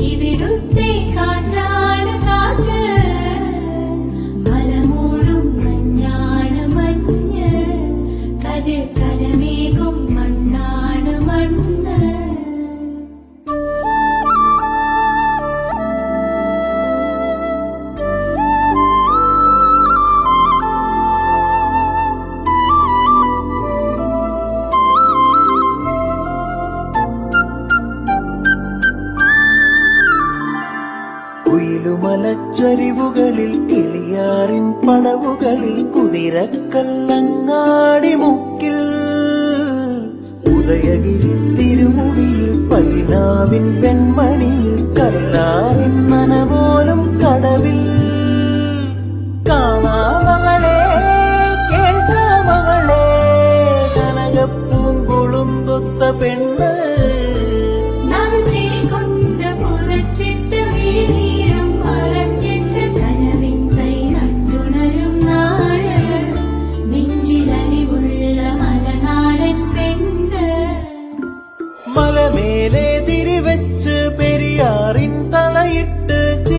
ഇവിടുത്തെ കാറ്റാണ് കാറ്റ്, മലമൂടും മഞ്ഞാണ് മഞ്ഞ്, കതിർ കലമേകും മണ്ണാണ് മണ്ണ്. കുയിലുമലച്ചരിവുകളിൽ കിളിയാറിൻ പടവുകളിൽ കുതിരക്കല്ലങ്ങാടി മുക്കിൽ, ഉദയഗിരി തിരുമുടിയിൽ പൈനാവിൻ പെൺമണിയിൽ കല്ലാറിൻ നനപോലും കടവിൽ. കാണാമകളെ കേൾക്കാമകളെ കനകപ്പൂങ്കുളുന്തൊത്ത പെണ്ണ്, മലമേലെ തിരിവെച്ച്